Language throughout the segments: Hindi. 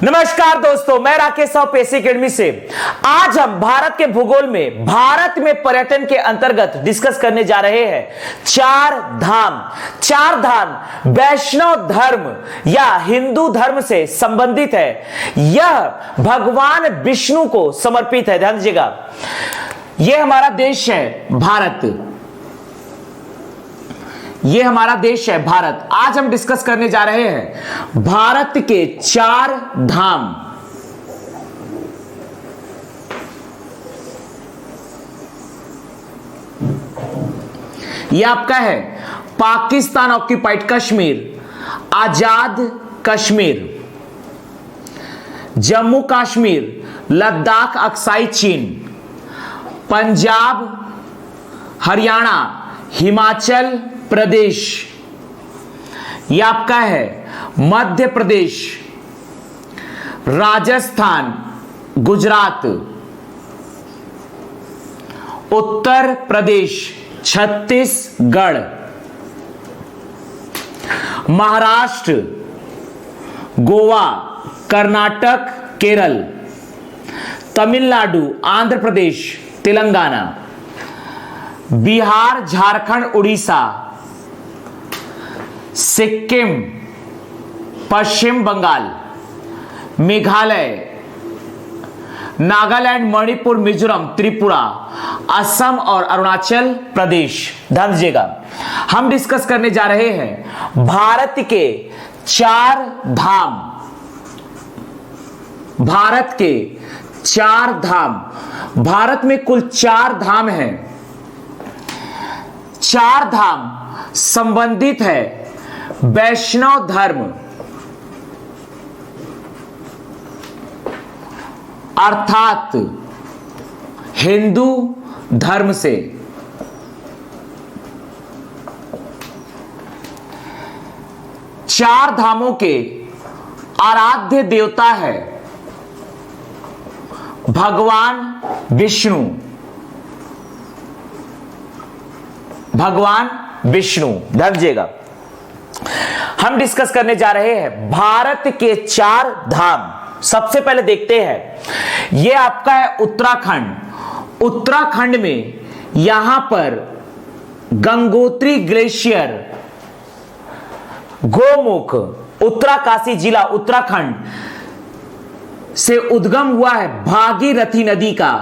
नमस्कार दोस्तों, मैं राकेश साहू पेशी एकेडमी से। आज हम भारत के भूगोल में भारत में पर्यटन के अंतर्गत डिस्कस करने जा रहे हैं चार धाम। चार धाम वैष्णव धर्म या हिंदू धर्म से संबंधित है। यह भगवान विष्णु को समर्पित है। ध्यान दीजिएगा, यह हमारा देश है भारत। यह हमारा देश है भारत। आज हम डिस्कस करने जा रहे हैं भारत के चार धाम। यह आपका है पाकिस्तान ऑक्यूपाइड कश्मीर, आजाद कश्मीर, जम्मू कश्मीर, लद्दाख अक्साई चीन, पंजाब, हरियाणा, हिमाचल प्रदेश, यह आपका है मध्य प्रदेश, राजस्थान, गुजरात, उत्तर प्रदेश, छत्तीसगढ़, महाराष्ट्र, गोवा, कर्नाटक, केरल, तमिलनाडु, आंध्र प्रदेश, तेलंगाना, बिहार, झारखंड, उड़ीसा, सिक्किम, पश्चिम बंगाल, मेघालय, नागालैंड, मणिपुर, मिजोरम, त्रिपुरा, असम और अरुणाचल प्रदेश। ध्यान दीजिएगा, हम डिस्कस करने जा रहे हैं भारत के चार धाम। भारत के चार धाम। भारत में कुल चार धाम हैं। चार धाम संबंधित है वैष्णव धर्म अर्थात हिंदू धर्म से। चार धामों के आराध्य देवता है भगवान विष्णु। भगवान विष्णु। ध्यान दीजिएगा, हम डिस्कस करने जा रहे हैं भारत के चार धाम। सबसे पहले देखते हैं, यह आपका है उत्तराखंड। उत्तराखंड में यहां पर गंगोत्री ग्लेशियर, गोमुख, उत्तराकाशी जिला उत्तराखंड से उद्गम हुआ है भागीरथी नदी का।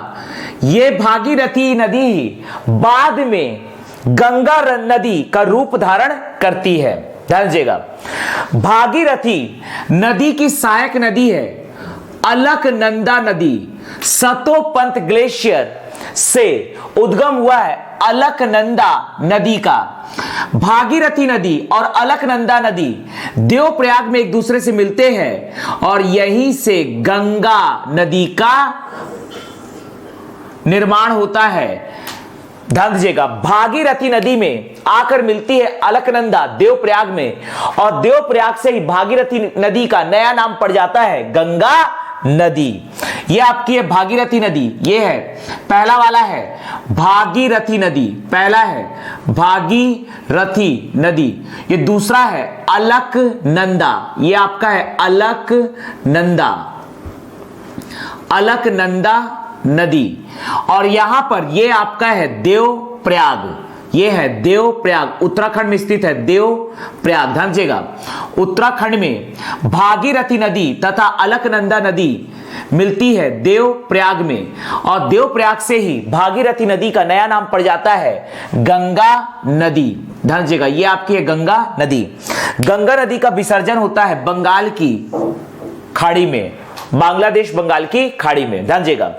यह भागीरथी नदी ही बाद में गंगा नदी का रूप धारण करती है। ध्यान दीजिएगा, भागीरथी नदी की सहायक नदी है अलकनंदा नदी। सतोपंत ग्लेशियर से उद्गम हुआ है अलकनंदा नदी का। भागीरथी नदी और अलकनंदा नदी देवप्रयाग में एक दूसरे से मिलते हैं और यहीं से गंगा नदी का निर्माण होता है। ध्यान दीजिएगा, भागीरथी नदी में आकर मिलती है अलकनंदा देवप्रयाग में, और देवप्रयाग से ही भागीरथी नदी का नया नाम पड़ जाता है गंगा नदी। यह आपकी है भागीरथी नदी। यह है पहला वाला है भागीरथी नदी, पहला है भागीरथी नदी। ये दूसरा है अलकनंदा। यह आपका है अलकनंदा, अलकनंदा नदी। और यहां पर यह आपका है देवप्रयाग। यह है देवप्रयाग, उत्तराखंड में स्थित है देवप्रयाग। ध्यान दीजिएगा, उत्तराखंड में भागीरथी नदी तथा अलकनंदा नदी मिलती है देवप्रयाग में, और देवप्रयाग से ही भागीरथी नदी का नया नाम पड़ जाता है गंगा नदी। ध्यान दीजिएगा, यह आपकी है गंगा नदी। गंगा नदी का विसर्जन होता है बंगाल की खाड़ी में, बांग्लादेश बंगाल की खाड़ी में। ध्यान दीजिएगा,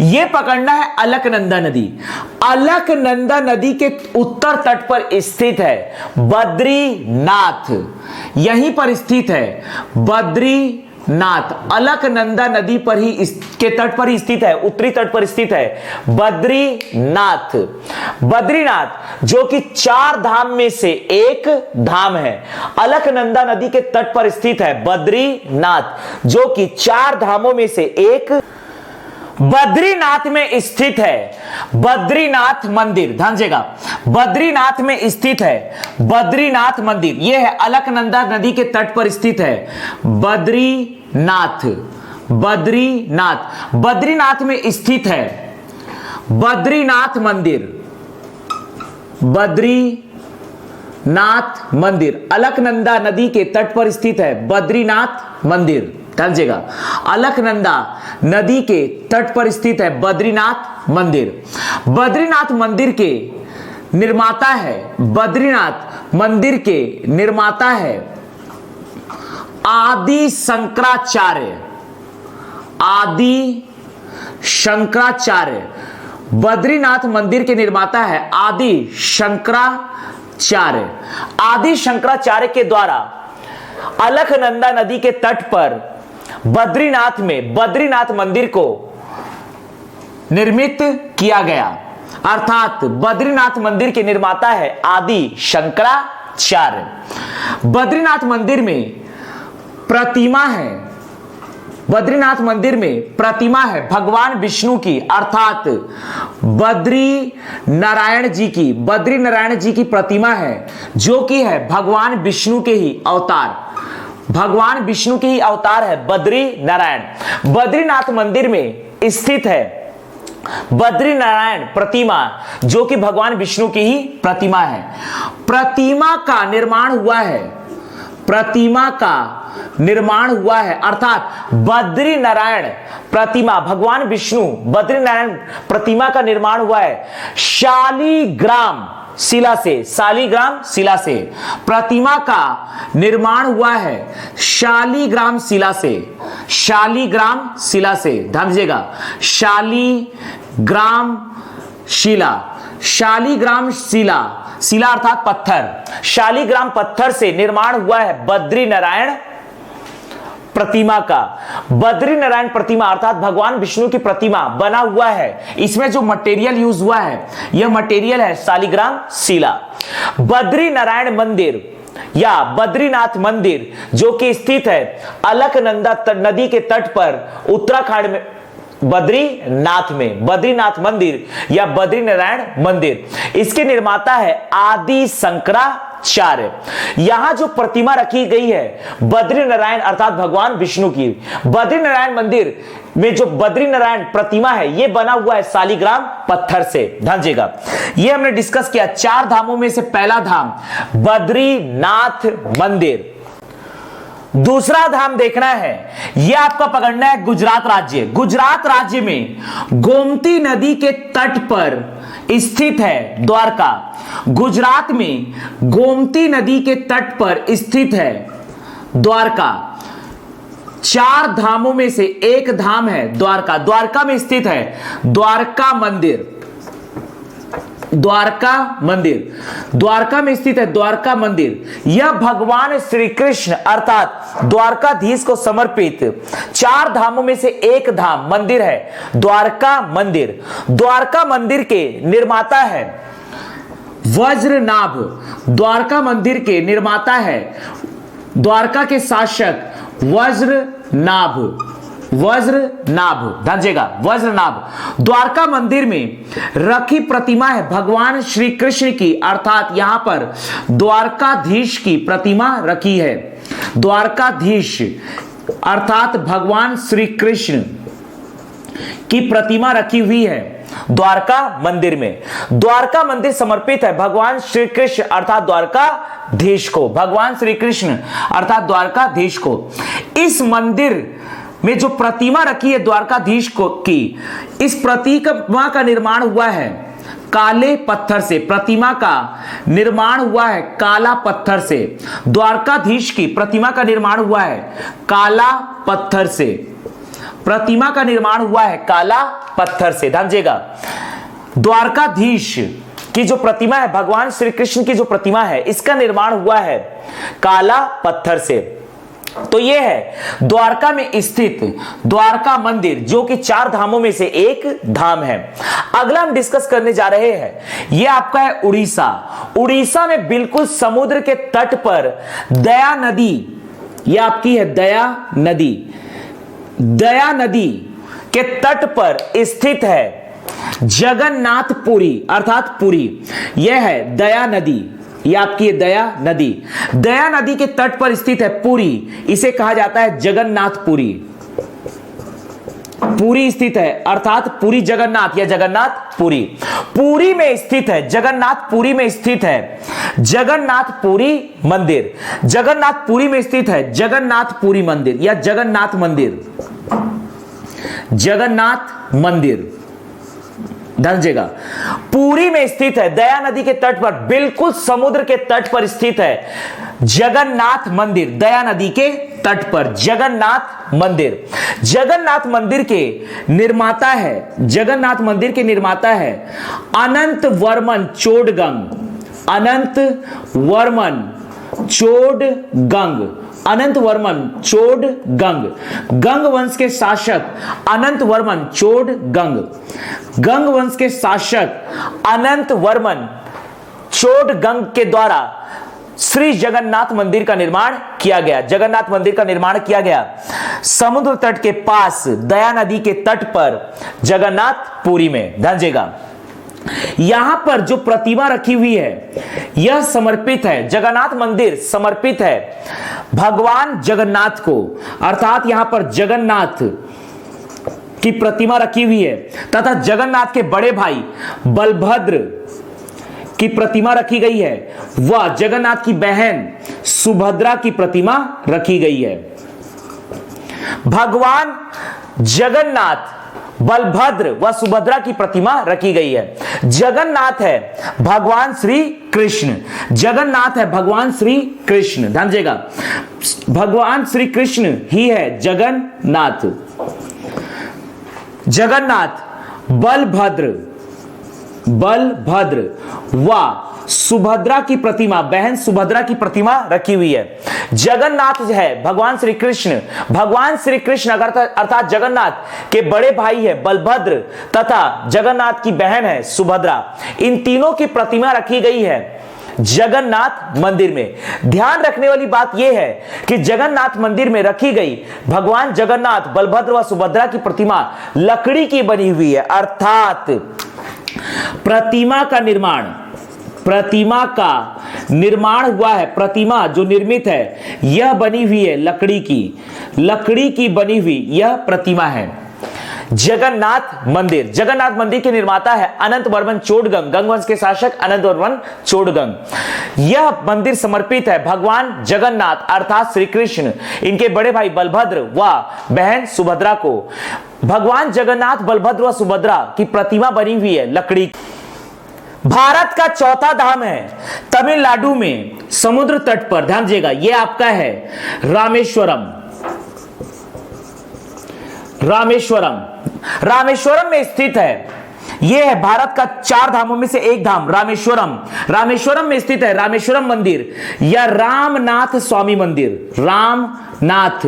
यह पकड़ना है अलकनंदा नदी। अलकनंदा नदी के उत्तर तट पर स्थित है बद्रीनाथ। यहीं पर स्थित है बद्रीनाथ। अलकनंदा नदी पर ही के तट पर ही स्थित है, उत्तरी तट पर स्थित है बद्रीनाथ। बद्रीनाथ जो कि चार धाम में से एक धाम है। अलकनंदा नदी के तट पर स्थित है बद्रीनाथ जो कि चार धामों में से एक बद्रीनाथ में स्थित है बद्रीनाथ मंदिर। ध्यान दीजिएगा, बद्रीनाथ में स्थित है बद्रीनाथ मंदिर। यह है अलकनंदा नदी के तट पर स्थित है बद्रीनाथ। बद्रीनाथ, बद्रीनाथ में स्थित है बद्रीनाथ मंदिर। बद्रीनाथ मंदिर अलकनंदा नदी के तट पर स्थित है बद्रीनाथ मंदिर। समझिएगा, अलकनंदा नदी के तट पर स्थित है बद्रीनाथ मंदिर। बद्रीनाथ मंदिर के निर्माता है, बद्रीनाथ मंदिर के निर्माता है आदि शंकराचार्य। आदि शंकराचार्य, बद्रीनाथ मंदिर के निर्माता है आदि शंकराचार्य। आदि शंकराचार्य के द्वारा अलकनंदा नदी के तट पर बद्रीनाथ में बद्रीनाथ मंदिर को निर्मित किया गया, अर्थात बद्रीनाथ मंदिर के निर्माता है आदि शंकराचार्य। बद्रीनाथ मंदिर में प्रतिमा है, बद्रीनाथ मंदिर में प्रतिमा है भगवान विष्णु की, अर्थात बद्री नारायण जी की, बद्री नारायण जी की प्रतिमा है जो कि है भगवान विष्णु के ही अवतार। भगवान विष्णु के ही अवतार है बद्री नारायण। बद्रीनाथ मंदिर में स्थित है बद्री नारायण प्रतिमा जो कि भगवान विष्णु की ही प्रतिमा है। प्रतिमा का निर्माण हुआ है, प्रतिमा का निर्माण हुआ है, अर्थात बद्री नारायण प्रतिमा भगवान विष्णु बद्री नारायण प्रतिमा का निर्माण हुआ है शालीग्राम शिला से। शालीग्राम शिला से प्रतिमा का निर्माण हुआ है शालीग्राम शिला से। शालीग्राम शिला से, ध्यान दीजिएगा, शालीग्राम शिला, शालीग्राम शिला, शिला अर्थात पत्थर, शालीग्राम पत्थर से निर्माण हुआ है बद्री नारायण प्रतिमा का। बद्री नारायण प्रतिमा अर्थात भगवान विष्णु की प्रतिमा बना हुआ है। इसमें जो मटेरियल यूज हुआ है यह मटेरियल है शालीग्राम शिला। बद्री नारायण मंदिर या बद्रीनाथ मंदिर जो कि स्थित है अलकनंदा नदी के तट पर उत्तराखंड में बद्रीनाथ में, बद्रीनाथ मंदिर या बद्री नारायण मंदिर, इसके निर्माता है आदि शंकराचार्य। यहां जो प्रतिमा रखी गई है बद्री नारायण अर्थात भगवान विष्णु की, बद्री नारायण मंदिर में जो बद्री नारायण प्रतिमा है यह बना हुआ है शालीग्राम पत्थर से। ध्यान दीजिएगा, यह हमने डिस्कस किया 4 धामों में से पहला धाम बद्रीनाथ मंदिर। दूसरा धाम देखना है, यह आपका पकड़ना है गुजरात राज्य। गुजरात राज्य में गोमती नदी के तट पर स्थित है द्वारका। गुजरात में गोमती नदी के तट पर स्थित है द्वारका। 4 धामों में से एक धाम है द्वारका। द्वारका में स्थित है द्वारका मंदिर। द्वारका मंदिर, द्वारका में स्थित है द्वारका मंदिर। यह भगवान श्री कृष्ण अर्थात द्वारकाधीश को समर्पित 4 धामों में से एक धाम मंदिर है द्वारका मंदिर। द्वारका मंदिर के निर्माता है वज्रनाभ। द्वारका मंदिर के निर्माता है द्वारका के शासक वज्रनाभ। वज्रनाभ, ध्यान दीजिएगा, वज्रनाभ। द्वारका मंदिर में रखी प्रतिमा है भगवान श्री कृष्ण की, अर्थात यहां पर द्वारकाधीश की प्रतिमा रखी है। द्वारकाधीश अर्थात भगवान श्री कृष्ण की प्रतिमा रखी हुई है द्वारका मंदिर में। द्वारका मंदिर समर्पित है भगवान श्री कृष्ण अर्थात द्वारकाधीश को, भगवान श्री कृष्ण अर्थात द्वारकाधीश को। इस मंदिर में जो प्रतिमा रखी है द्वारकाधीश को की, इस प्रतिमा का निर्माण हुआ है काले पत्थर से। प्रतिमा का निर्माण हुआ है काला पत्थर से। द्वारकाधीश की प्रतिमा का निर्माण हुआ है काला पत्थर से। प्रतिमा का निर्माण हुआ है काला पत्थर से, ध्यान दीजिएगा। द्वारकाधीश की जो प्रतिमा है भगवान श्री कृष्ण की जो प्रतिमा है इसका निर्माण हुआ है काला पत्थर से। तो यह है द्वारका में स्थित द्वारका मंदिर जो कि 4 धामों में से एक धाम है। अगला हम डिस्कस करने जा रहे हैं, यह आपका है उड़ीसा। उड़ीसा में बिल्कुल समुद्र के तट पर दया नदी, यह आपकी है दया नदी। दया नदी के तट पर स्थित है जगन्नाथपुरी अर्थात पुरी। यह है दया नदी, ये आपकी दया नदी, दया नदी के तट पर स्थित है पुरी, इसे कहा जाता है जगन्नाथपुरी। पुरी स्थित है अर्थात पुरी जगन्नाथ या जगन्नाथपुरी, पुरी में स्थित है, जगन्नाथपुरी में स्थित है जगन्नाथपुरी मंदिर, जगन्नाथपुरी में स्थित है जगन्नाथपुरी मंदिर या जगन्नाथ मंदिर, जगन्नाथ मंदिर। ध्यान दीजिएगा, पुरी में स्थित है, दया नदी के तट पर, बिल्कुल समुद्र के तट पर स्थित है जगन्नाथ मंदिर, दया नदी के तट पर जगन्नाथ मंदिर। जगन्नाथ मंदिर के निर्माता है, जगन्नाथ मंदिर के निर्माता है अनंत वर्मन चोडगंग, अनंत वर्मन चोडगंग, अनंत वर्मन चोडगंग, गंग वंश के शासक अनंत वर्मन चोडगंग, गंग वंश के शासक अनंत वर्मन चोडगंग के द्वारा श्री जगन्नाथ मंदिर का निर्माण किया गया, जगन्नाथ मंदिर का निर्माण किया गया समुद्र तट के पास, दया नदी के तट पर जगन्नाथपुरी में। ध्यान दीजिएगा, यहां पर जो प्रतिमा रखी हुई है यह समर्पित है, जगन्नाथ मंदिर समर्पित है भगवान जगन्नाथ को, अर्थात यहां पर जगन्नाथ की प्रतिमा रखी हुई है तथा जगन्नाथ के बड़े भाई बलभद्र की प्रतिमा रखी गई है, वह जगन्नाथ की बहन सुभद्रा की प्रतिमा रखी गई है। भगवान जगन्नाथ, बलभद्र व सुभद्रा की प्रतिमा रखी गई है। जगन्नाथ है भगवान श्री कृष्ण, जगन्नाथ है भगवान श्री कृष्ण। ध्यान दीजिएगा, भगवान श्री कृष्ण ही है जगन्नाथ। जगन्नाथ बलभद्र, बलभद्र व सुभद्रा की प्रतिमा, बहन सुभद्रा की प्रतिमा रखी हुई है। जगन्नाथ है भगवान श्री कृष्ण, भगवान श्री कृष्ण अर्थात जगन्नाथ के बड़े भाई है बलभद्र तथा जगन्नाथ की बहन है सुभद्रा, इन तीनों की प्रतिमा रखी गई है जगन्नाथ मंदिर में। ध्यान रखने वाली बात यह है कि जगन्नाथ मंदिर में रखी गई भगवान जगन्नाथ, बलभद्र व सुभद्रा की प्रतिमा लकड़ी की बनी हुई है, अर्थात प्रतिमा का निर्माण, प्रतिमा का निर्माण हुआ है, प्रतिमा जो निर्मित है यह बनी हुई है लकड़ी की, लकड़ी की बनी हुई यह प्रतिमा है जगन्नाथ मंदिर। जगन्नाथ मंदिर के निर्माता है अनंत वर्मन चोडगंग, गंग वंश के शासक अनंत वर्मन चोडगंग। यह मंदिर समर्पित है भगवान जगन्नाथ अर्थात श्री कृष्ण, इनके बड़े भाई बलभद्र व बहन सुभद्रा को। भगवान जगन्नाथ, बलभद्र व सुभद्रा की प्रतिमा बनी हुई है लकड़ी। भारत का चौथा धाम है तमिलनाडु में समुद्र तट पर। ध्यान दीजिएगा, यह आपका है रामेश्वरम, रामेश्वरम, रामेश्वरम में स्थित है। यह है भारत का 4 धामों में से एक धाम रामेश्वरम। रामेश्वरम में स्थित है रामेश्वरम मंदिर या रामनाथ स्वामी मंदिर, रामनाथ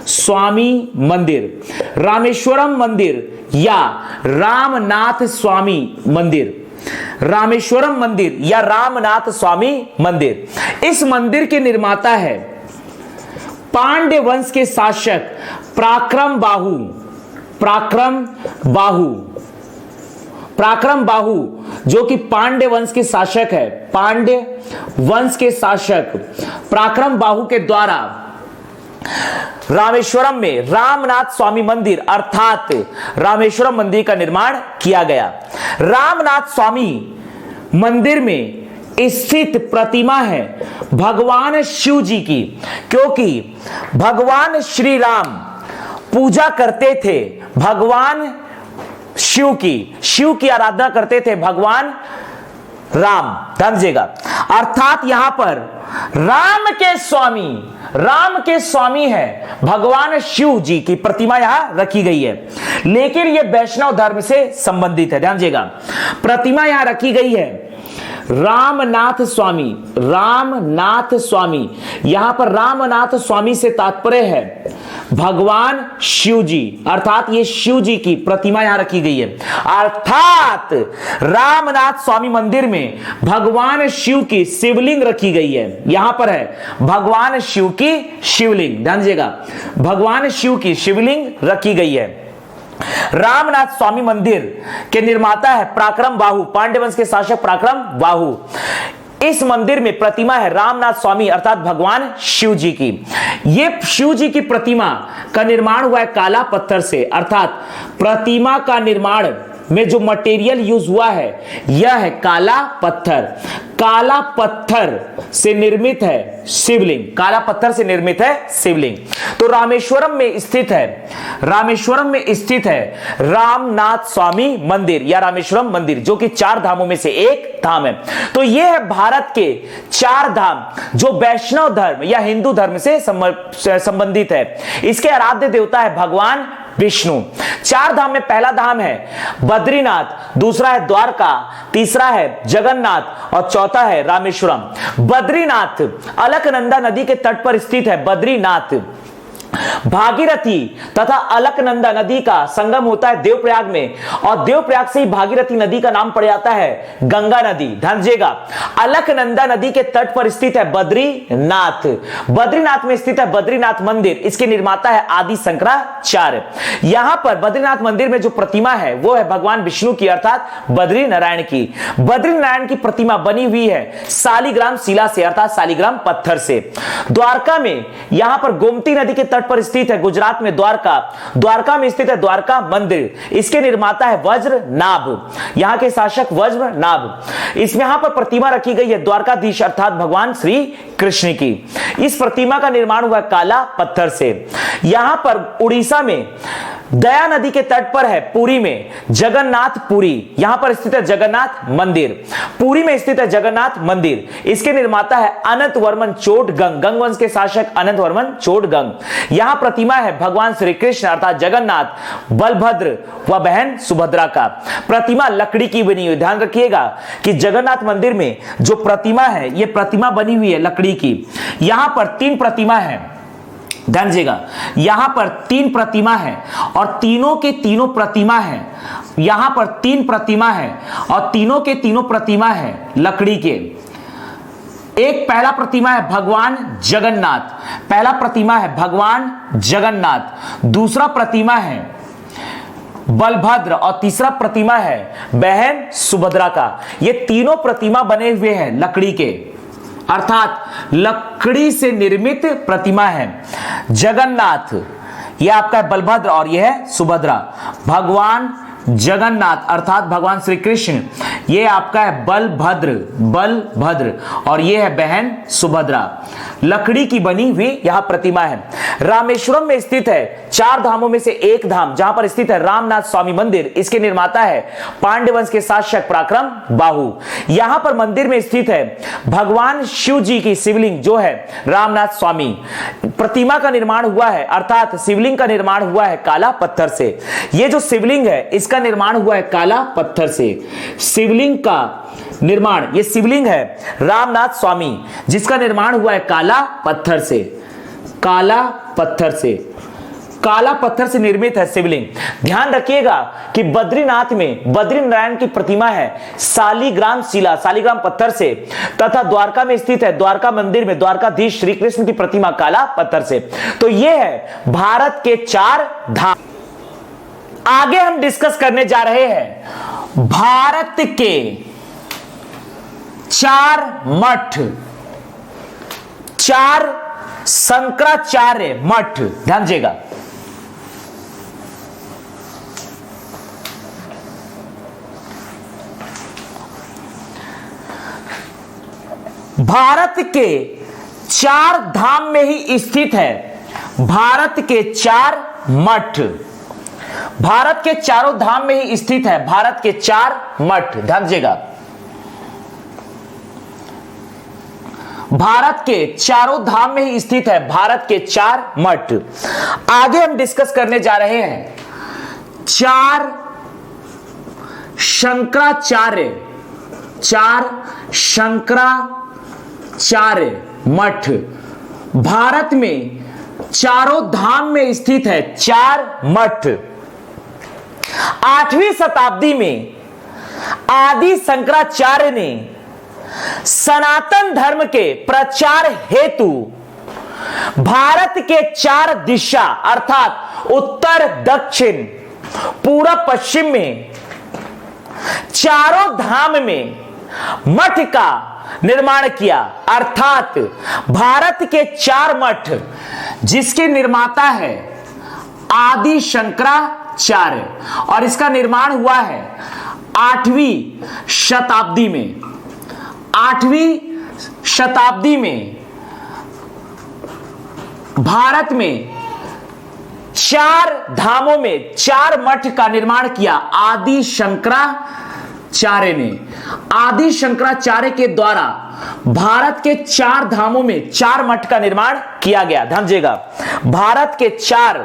स्वामी मंदिर, रामेश्वरम मंदिर या रामनाथ स्वामी मंदिर, रामेश्वरम मंदिर या रामनाथ स्वामी मंदिर। इस मंदिर के निर्माता है पांड्य वंश के शासक पराक्रम बाहु, पराक्रम बाहु, पराक्रम बाहु जो कि पांड्य वंश के शासक है, पांड्य वंश के शासक पराक्रम बाहु के द्वारा रामेश्वरम में रामनाथ स्वामी मंदिर अर्थात रामेश्वरम मंदिर का निर्माण किया गया। रामनाथ स्वामी मंदिर में स्थित प्रतिमा है भगवान शिव जी की, क्योंकि भगवान श्री राम पूजा करते थे भगवान शिव की आराधना करते थे भगवान राम। ध्यान दीजिएगा, अर्थात यहां पर राम के स्वामी है भगवान शिव जी की प्रतिमा यहां रखी गई है, लेकिन यह वैष्णव धर्म से संबंधित है। ध्यान दीजिएगा, प्रतिमा यहां रखी गई है रामनाथ स्वामी, रामनाथ स्वामी। यहां पर रामनाथ स्वामी से तात्पर्य है भगवान शिव जी, अर्थात ये शिव जी की प्रतिमा यहां रखी गई है। अर्थात रामनाथ स्वामी मंदिर में भगवान शिव की शिवलिंग रखी गई है। यहां पर है भगवान शिव की शिवलिंग, ध्यान दीजिएगा, भगवान शिव की शिवलिंग रखी गई है। रामनाथ स्वामी मंदिर के निर्माता है पराक्रम बाहु, पांड्य वंश के शासक पराक्रम बाहु। इस मंदिर में प्रतिमा है रामनाथ स्वामी अर्थात भगवान शिव जी की। ये शिव जी की प्रतिमा का निर्माण हुआ है काला पत्थर से, अर्थात प्रतिमा का निर्माण में जो मटेरियल यूज हुआ है यह है काला पत्थर। काला पत्थर से निर्मित है शिवलिंग, काला पत्थर से निर्मित है शिवलिंग। तो रामेश्वरम में स्थित है, रामेश्वरम में स्थित है रामनाथ स्वामी मंदिर या रामेश्वरम मंदिर, जो कि 4 धामों में से एक धाम है। तो यह है भारत के 4 धाम जो वैष्णव धर्म या हिंदू धर्म से संबंधित है। इसके आराध्य देवता है भगवान विष्णु। 4 धाम में पहला धाम है बद्रीनाथ, दूसरा है द्वारका, तीसरा है जगन्नाथ और चौथा है रामेश्वरम। बद्रीनाथ अलकनंदा नदी के तट पर स्थित है। बद्रीनाथ भागीरथी तथा अलकनंदा नदी का संगम होता है देवप्रयाग में, और देवप्रयाग से ही भागीरथी नदी का नाम पड़ जाता है गंगा नदी। ध्यान दीजिएगा, अलकनंदा नदी के तट पर स्थित है बद्रीनाथ। बद्रीनाथ में स्थित है बद्रीनाथ मंदिर, इसके निर्माता है आदि शंकराचार्य। यहां पर बद्रीनाथ मंदिर में जो प्रतिमा है वो है भगवान विष्णु की अर्थात बद्री नारायण की। बद्री नारायण की प्रतिमा बनी हुई है शालिग्राम शिला से अर्थात शालिग्राम पत्थर से। द्वारका में यहां पर गोमती नदी के तट पर स्थित है गुजरात में द्वारका। द्वारका में स्थित है द्वारका मंदिर, इसके निर्माता है वज्रनाभ, यहां के शासक वज्रनाभ। इसमें यहां पर प्रतिमा रखी गई है द्वारकाधीश अर्थात भगवान श्री कृष्ण की। इस प्रतिमा का निर्माण हुआ काला पत्थर से। यहां पर उड़ीसा में दया नदी के तट पर है पुरी में जगन्नाथ पुरी, यहां पर स्थित है जगन्नाथ मंदिर। पुरी में स्थित है जगन्नाथ मंदिर, इसके निर्माता है अनंत वर्मन चोटगंग, गंग वंश के शासक अनंत वर्मन चोटगंग। यहां प्रतिमा है भगवान श्री कृष्ण अर्थात जगन्नाथ, बलभद्र व बहन सुभद्रा का। प्रतिमा लकड़ी की बनी हुई। ध्यान रखिएगा कि जगन्नाथ मंदिर में जो प्रतिमा है यह प्रतिमा बनी हुई है लकड़ी की। यहां पर 3 प्रतिमा है, ध्यान दीजिएगा, यहां पर 3 प्रतिमा है और तीनों के तीनों प्रतिमा है। यहां पर 3 प्रतिमा है और तीनों के तीनों प्रतिमा है लकड़ी के। एक पहला प्रतिमा है भगवान जगन्नाथ, पहला प्रतिमा है भगवान जगन्नाथ, दूसरा प्रतिमा है बलभद्र और तीसरा प्रतिमा है बहन सुभद्रा का। ये तीनों प्रतिमा बने हुए हैं लकड़ी के, अर्थात लकड़ी से निर्मित प्रतिमा है। जगन्नाथ यह आपका है बलभद्र और यह है सुभद्रा। भगवान जगन्नाथ अर्थात भगवान श्री कृष्ण, ये आपका है बलभद्र और ये है बहन सुभद्रा। लकड़ी की बनी हुई यहां प्रतिमा है। रामेश्वरम में स्थित है 4 धामों में से एक धाम, जहां पर स्थित है रामनाथ स्वामी मंदिर, इसके निर्माता है पांड्य वंश के शासक पराक्रम बाहु। यहां पर मंदिर में स्थित है भगवान शिव जी की शिवलिंग जो है रामनाथ स्वामी। प्रतिमा का निर्माण हुआ है अर्थात शिवलिंग का निर्माण हुआ है काला पत्थर से। यह जो शिवलिंग है इसका निर्माण हुआ है काला पत्थर से। शिवलिंग का निर्माण, यह शिवलिंग है रामनाथ स्वामी जिसका निर्माण हुआ है काला पत्थर से। काला पत्थर से, काला पत्थर से निर्मित है शिवलिंग। ध्यान रखिएगा कि बद्रीनाथ में बद्रीनारायण की प्रतिमा है शालिग्राम शिला, शालिग्राम पत्थर से, तथा द्वारका में स्थित है द्वारका मंदिर में द्वारकाधीश श्री कृष्ण की प्रतिमा काला पत्थर से। तो यह है भारत के 4 धाम। आगे हम डिस्कस करने जा रहे हैं भारत के 4 मठ, 4 शंकराचार्य मठ। ध्यान दीजिएगा, भारत के 4 धाम में ही स्थित है भारत के 4 मठ। भारत के चारों धाम में ही स्थित है भारत के 4 मठ। ध्यान दीजिएगा, भारत के चारों धाम में ही स्थित है भारत के 4 मठ। आगे हम डिस्कस करने जा रहे हैं 4 शंकराचार्य, 4 शंकराचार्य मठ। भारत में चारों धाम में स्थित है 4 मठ। 8वीं शताब्दी में आदि शंकराचार्य ने सनातन धर्म के प्रचार हेतु भारत के 4 दिशा अर्थात उत्तर, दक्षिण, पूरब पश्चिम में चारों धाम में मठ का निर्माण किया, अर्थात भारत के 4 मठ जिसके निर्माता है आदि शंकराचार्य, और इसका निर्माण हुआ है 8वीं शताब्दी में। 8वीं शताब्दी में भारत में 4 धामों में 4 मठ का निर्माण किया आदि शंकराचार्य ने। आदि शंकराचार्य के द्वारा भारत के 4 धामों में 4 मठ का निर्माण किया गया। ध्यान दीजिएगा, भारत के 4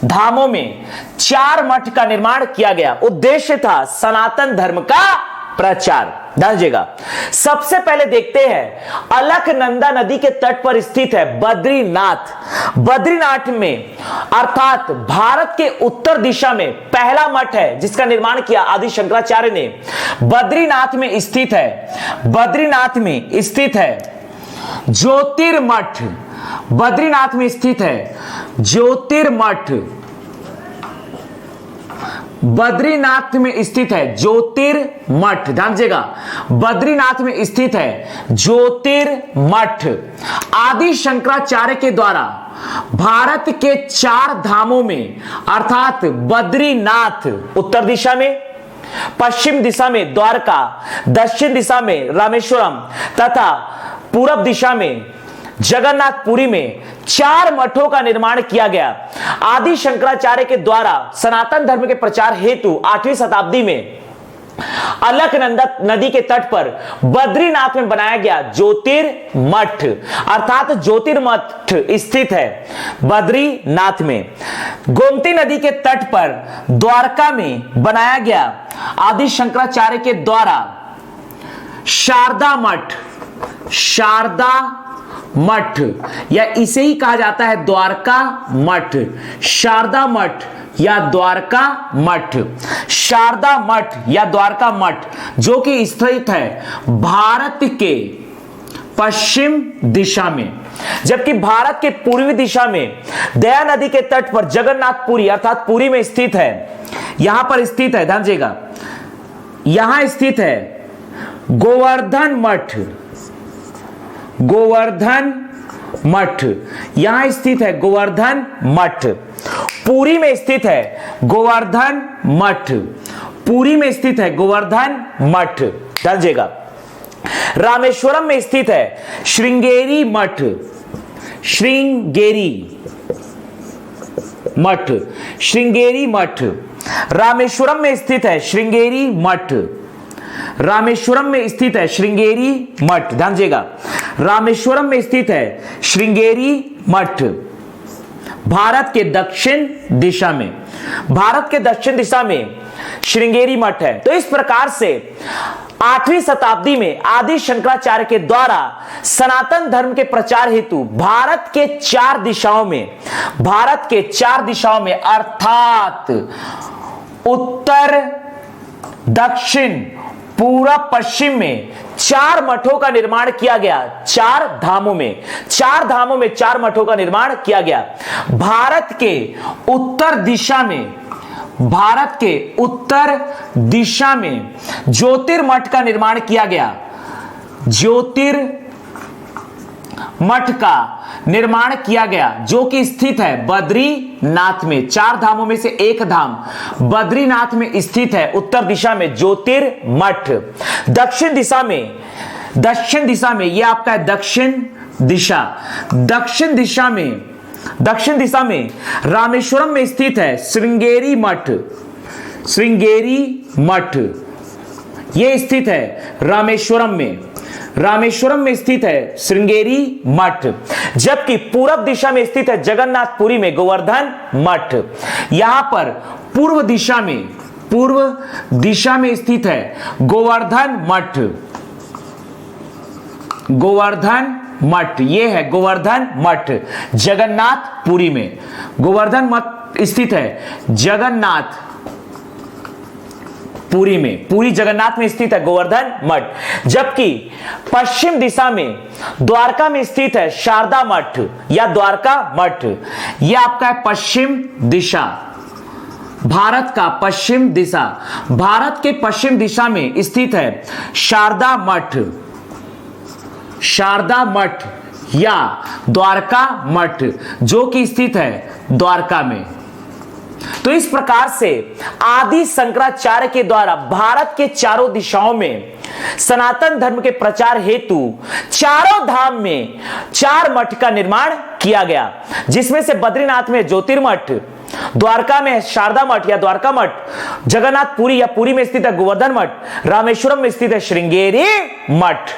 धामों में 4 मठ का निर्माण किया गया। उद्देश्य था सनातन धर्म का प्रचार। ध्यान दीजिएगा, सबसे पहले देखते हैं अलकनंदा नदी के तट पर स्थित है बद्रीनाथ। बद्रीनाथ में अर्थात भारत के उत्तर दिशा में पहला मठ है जिसका निर्माण किया आदि शंकराचार्य ने। बद्रीनाथ में स्थित है, बद्रीनाथ में स्थित है ज्योतिर्मठ। बद्रीनाथ में स्थित है ज्योतिर्मठ। बद्रीनाथ में स्थित है ज्योतिर्मठ। ध्यान दीजिएगा, बद्रीनाथ में स्थित है ज्योतिर्मठ। आदि शंकराचार्य के द्वारा भारत के 4 धामों में अर्थात बद्रीनाथ उत्तर दिशा में, पश्चिम दिशा में द्वारका, दक्षिण दिशा में रामेश्वरम तथा पूरब दिशा में जगन्नाथपुरी में 4 मठों का निर्माण किया गया। आदि शंकराचार्य के द्वारा सनातन धर्म के प्रचार हेतु 8वीं शताब्दी में अलकनंदा नदी के तट पर बद्रीनाथ में बनाया गया ज्योतिर्मठ, अर्थात ज्योतिर्मठ स्थित है बद्रीनाथ में। गोमती नदी के तट पर द्वारका में बनाया गया आदि शंकराचार्य के द्वारा शारदा मठ। शारदा मठ या इसे ही कहा जाता है द्वारका मठ। शारदा मठ या द्वारका मठ, शारदा मठ या द्वारका मठ जो कि स्थित है भारत के पश्चिम दिशा में, जबकि भारत के पूर्वी दिशा में दया नदी के तट पर जगन्नाथपुरी अर्थात पुरी में स्थित है। यहां पर स्थित है, ध्यान दीजिएगा, यहां स्थित है गोवर्धन मठ। गोवर्धन मठ यहां स्थित है गोवर्धन मठ। पुरी में स्थित है गोवर्धन मठ। पुरी में स्थित है गोवर्धन मठ। ध्यान दीजिएगा, रामेश्वरम में स्थित है श्रृंगेरी मठ। श्रृंगेरी मठ, श्रृंगेरी मठ रामेश्वरम में स्थित है श्रृंगेरी मठ। रामेश्वरम में स्थित है श्रृंगेरी मठ। ध्यान दीजिएगा, रामेश्वरम में स्थित है श्रृंगेरी मठ भारत के दक्षिण दिशा में। भारत के दक्षिण दिशा में श्रृंगेरी मठ है। तो इस प्रकार से 8वीं शताब्दी में आदि शंकराचार्य के द्वारा सनातन धर्म के प्रचार हेतु भारत के 4 दिशाओं में, भारत के 4 दिशाओं में अर्थात उत्तर, दक्षिण, पूरब, पश्चिम में 4 मठों का निर्माण किया गया। 4 धामों में, 4 धामों में 4 मठों का निर्माण किया गया। भारत के उत्तर दिशा में, भारत के उत्तर दिशा में ज्योतिर्मठ का निर्माण किया गया। ज्योतिर्मठ का निर्माण किया गया जो कि स्थित है बद्रीनाथ में। 4 धामों में से एक धाम बद्रीनाथ में स्थित है उत्तर दिशा में ज्योतिर्मठ। दक्षिण दिशा में, दक्षिण दिशा में यह आपका है दक्षिण दिशा। दक्षिण दिशा में, दक्षिण दिशा में रामेश्वरम में स्थित है श्रृंगेरी मठ। श्रृंगेरी मठ यह स्थित है रामेश्वरम में। रामेश्वरम में स्थित है श्रृंगेरी मठ, जबकि पूरब दिशा में स्थित है जगन्नाथपुरी में गोवर्धन मठ। यहां पर पूर्व दिशा में, पूर्व दिशा में स्थित है गोवर्धन मठ। गोवर्धन मठ यह है गोवर्धन मठ जगन्नाथपुरी में। गोवर्धन मठ स्थित है जगन्नाथपुरी पुरी में, पुरी जगन्नाथ में स्थित है गोवर्धन मठ। जबकि पश्चिम दिशा में द्वारका में स्थित है शारदा मठ या द्वारका मठ। यह आपका है पश्चिम दिशा, भारत का पश्चिम दिशा, भारत के पश्चिम दिशा में स्थित है शारदा मठ, शारदा मठ या द्वारका मठ, जो कि स्थित है द्वारका में। तो इस प्रकार से आदि शंकराचार्य के द्वारा भारत के चारों दिशाओं में सनातन धर्म के प्रचार हेतु चारों धाम में 4 मठ का निर्माण किया गया, जिसमें से बद्रीनाथ में ज्योतिर्मठ, द्वारका में शारदा मठ या द्वारका मठ, जगन्नाथ पुरी या पुरी में स्थित है गोवर्धन मठ, रामेश्वरम में स्थित है श्रृंगेरी मठ।